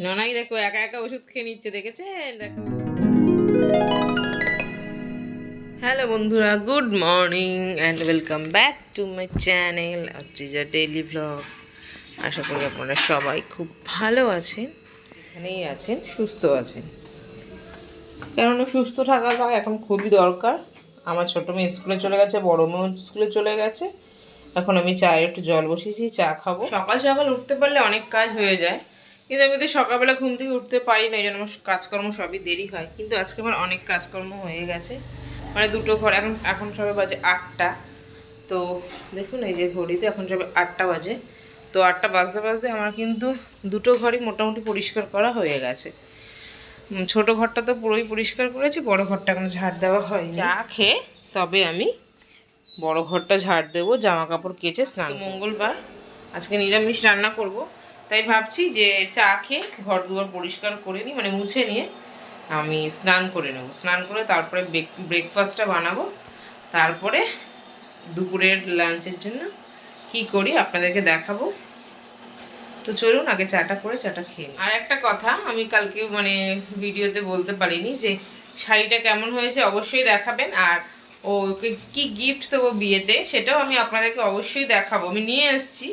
ননাই দেখো একা একা ওষুধ খেয়ে নিচ্ছে, দেখেছেন? দেখো। হ্যালো বন্ধুরা, good morning and welcome back to my channel Archija daily vlog. আশা করি আপনারা সবাই খুব ভালো আছেন, এখানেই আছেন, সুস্থ আছেন। কেননা সুস্থ থাকাটা এখন খুবই দরকার। আমার ছোটো মেয়ে স্কুলে চলে গেছে, বড়ো মেয়ে স্কুলে চলে গেছে। এখন আমি চায়ের একটু জল বসিয়েছি, চা খাবো। সকাল সকাল উঠতে পারলে অনেক কাজ হয়ে যায়, কিন্তু আমি তো সকালবেলা ঘুম থেকে উঠতে পারি না, এই জন্য আমার কাজকর্ম সবই দেরি হয়। কিন্তু আজকে আমার অনেক কাজকর্ম হয়ে গেছে, মানে দুটো ঘর এখন সবে বাজে 8টা। তো দেখুন এই যে ঘড়িতে এখন সবে 8টা বাজে। তো 8টা বাজতে বাজতে আমার কিন্তু দুটো ঘরই মোটামুটি পরিষ্কার করা হয়ে গেছে। ছোটো ঘরটা তো পুরোই পরিষ্কার করেছি, বড় ঘরটা এখন ঝাড় দেওয়া হয়। চা খেয়ে তবে আমি বড় ঘরটা ঝাড় দেবো, জামা কাপড় কেচে স্নান। মঙ্গলবার, আজকে নিরামিষ রান্না করব, তাই ভাবছি যে চা খেয়ে ঘর দুয়ার পরিষ্কার করে নিই, মানে মুছে নিয়ে আমি স্নান করে নেব। স্নান করে তারপরে ব্রেকফাস্টটা বানাবো, তারপরে দুপুরের লাঞ্চের জন্য কি করি আপনাদেরকে দেখাবো। তো চলুন আগে চাটা করে চাটা খেয়ে নিই। আর একটা কথা আমি কালকে মানে ভিডিওতে বলতে পারিনি, যে শাড়িটা কেমন হয়েছে অবশ্যই দেখাবেন, আর ওকে কি গিফট দেবো বিয়েতে সেটাও আমি আপনাদেরকে অবশ্যই দেখাবো। আমি নিয়ে এসেছি,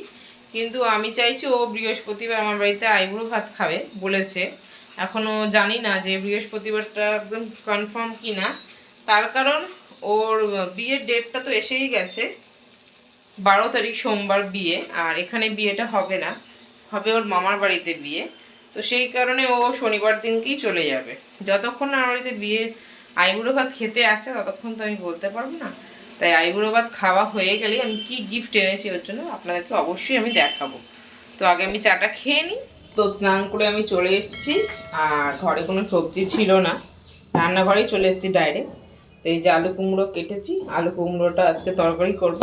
কিন্তু আমি চাইছি ও বৃহস্পতিবার আমার বাড়িতে আইবুড়ো ভাত খাবে বলেছে। এখনও জানি না যে বৃহস্পতিবারটা একদম কনফার্ম কি না, তার কারণ ওর বিয়ের ডেটটা তো এসেই গেছে, 12 তারিখ সোমবার বিয়ে, আর এখানে বিয়েটা হবে না, হবে ওর মামার বাড়িতে বিয়ে। তো সেই কারণে ও শনিবার দিনকেই চলে যাবে। যতক্ষণ না আমার বাড়িতে বিয়ে আইবুড়ো ভাত খেতে আসে ততক্ষণ তো আমি বলতে পারবো না। তাই আইবুড়ো ভাত খাওয়া হয়ে গেলেই আমি কি গিফট এনেছি ওর জন্য আপনাদেরকে অবশ্যই আমি দেখাবো। তো আগে আমি চাটা খেয়ে নিই। তো স্নান করে আমি চলে এসেছি, আর ঘরে কোনো সবজি ছিল না, রান্নাঘরেই চলে এসেছি ডাইরেক্ট। তো এই যে আলু কুমড়ো কেটেছি, আলু কুমড়োটা আজকে তরকারি করব।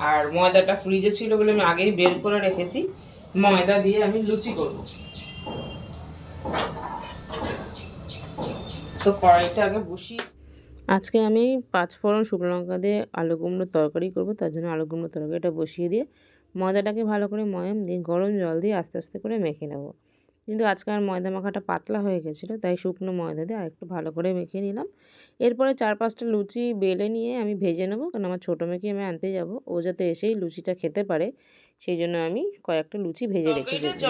আর ময়দাটা ফ্রিজে ছিল বলে আমি আগেই বের করে রেখেছি, ময়দা দিয়ে আমি লুচি করব। তো কড়াইটা আগে বসি। আজকে আমি 5 ফোড়ন শুকনো লঙ্কা দিয়ে আলু কুমড়োর তরকারি করব, তার জন্য আলু কুমড়োর তরকারিটা বসিয়ে দিয়ে ময়দাটাকে ভালো করে ময়াম দিয়ে গরম জল দিয়ে আস্তে আস্তে করে মেখে নেব। কিন্তু আজকে আর ময়দা মাখাটা পাতলা হয়ে গেছিলো, তাই শুকনো ময়দা দিয়ে আরেকটু ভালো করে মেখে নিলাম। এরপরে 4-5টা লুচি বেলে নিয়ে আমি ভেজে নেবো, কারণ আমার ছোটো মেয়েকে আমি আনতে যাব, ও যাতে এসেই লুচিটা খেতে পারে, সেই জন্য আমি কয়েকটা লুচি ভেজে রেখে দিলাম।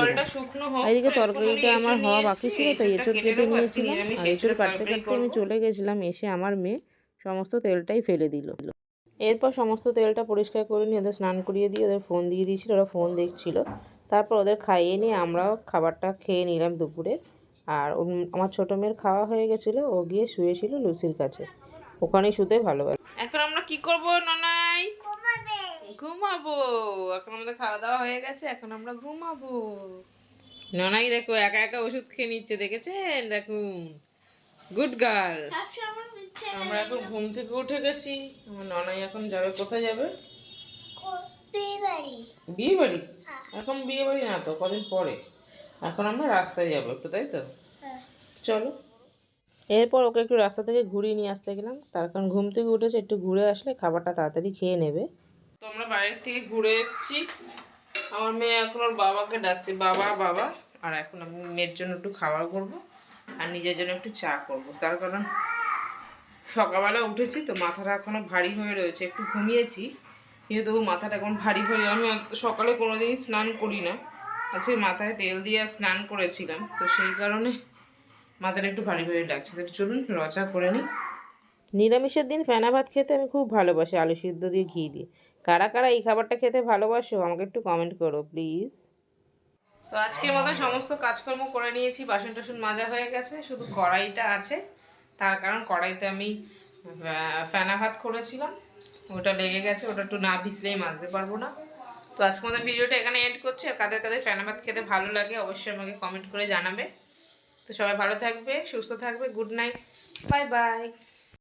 এদিকে তরকারিটা আমার হওয়া বাকি ছিল, তাই এঁচড় কেটে নিয়েছিলাম, আর এঁচড় কাটতে কাটতে আমি চলে গেছিলাম, এসে আমার মেয়ে সমস্ত তেলটাই ফেলে দিল। এরপর সমস্ত তেলটা পরিষ্কার করে নিয়ে ওদের স্নান করিয়ে দিয়ে ওদের ফোন দিয়ে দিয়েছিল, ওরা ফোন দেখছিল। তারপর ওদের খাইয়ে নিয়ে আমরাও খাবারটা খেয়ে নিলাম দুপুরে। আর আমার ছোটো মেয়ের খাওয়া হয়ে গেছিলো, ও গিয়ে শুয়েছিল লুচির কাছে, ওখানেই শুতে ভালোবাসে। এখন আমরা কি করব ননাই? ঘুমাবো। এখন আমাদের খাওয়া দাওয়া হয়ে গেছে, এখন আমরা ঘুমাবো। ননাই দেখো একা একা ওষুধ খেয়ে নিচ্ছে, দেখেছেন? দেখুন, গুড গার্ল। আমরা এখন ঘুম থেকে উঠে গেছি। আমার ননাই এখন যাবে, কোথায় যাবে? বিয়ে বাড়ি। এখন বিয়ে বাড়ি না তো, কদিন পরে। এখন আমরা রাস্তায় যাবো একটু, তাই তো? চলো। এরপর ওকে একটু রাস্তা থেকে ঘুরিয়ে নিয়ে আসতে গেলাম, তার কারণ ঘুম থেকে উঠেছে, একটু ঘুরে আসলে খাবারটা তাড়াতাড়ি খেয়ে নেবে। তো আমরা বাইরের থেকে ঘুরে এসেছি, আমার মেয়ে এখন ওর বাবাকে ডাকছে, বাবা বাবা। আর এখন আমি মেয়ের জন্য একটু খাবার করবো, আর নিজের জন্য একটু চা করবো। তার কারণ সকালবেলা উঠেছি তো মাথাটা এখনও ভারী হয়ে রয়েছে, একটু ঘুমিয়েছি কিন্তু তবু মাথাটা এখন ভারী হয়ে, আমি সকালে কোনোদিনই স্নান করি না, আজকে মাথায় তেল দিয়ে স্নান করেছিলাম, তো সেই কারণে মাথাটা একটু ভারী ভারী লাগছে। তো চলুন রচা করে নিই। নিরামিষের দিন ফেনা ভাত খেতে আমি খুব ভালোবাসি, আলু সিদ্ধ দিয়ে ঘি দিয়ে। কারা কারা এই খাবারটা খেতে ভালোবাসো আমাকে একটু কমেন্ট করো প্লিজ। তো আজকের মতো সমস্ত কাজকর্ম করে নিয়েছি, বাসন টাসন মাজা হয়ে গেছে, শুধু কড়াইটা আছে। তার কারণ কড়াইতে আমি ফেনা ভাত করেছিলাম, ওটা লেগে গেছে, ওটা একটু না ভিজলেই মাজতে পারবো না। তো আজকে আমাদের ভিডিওটা এখানে এন্ড করছি। আর কাদের কাদের ফেনা ভাত খেতে ভালো লাগে অবশ্যই আমাকে কমেন্ট করে জানাবে। তো সবাই ভালো থাকবে, সুস্থ থাকবে, গুড নাইট, বাই বাই।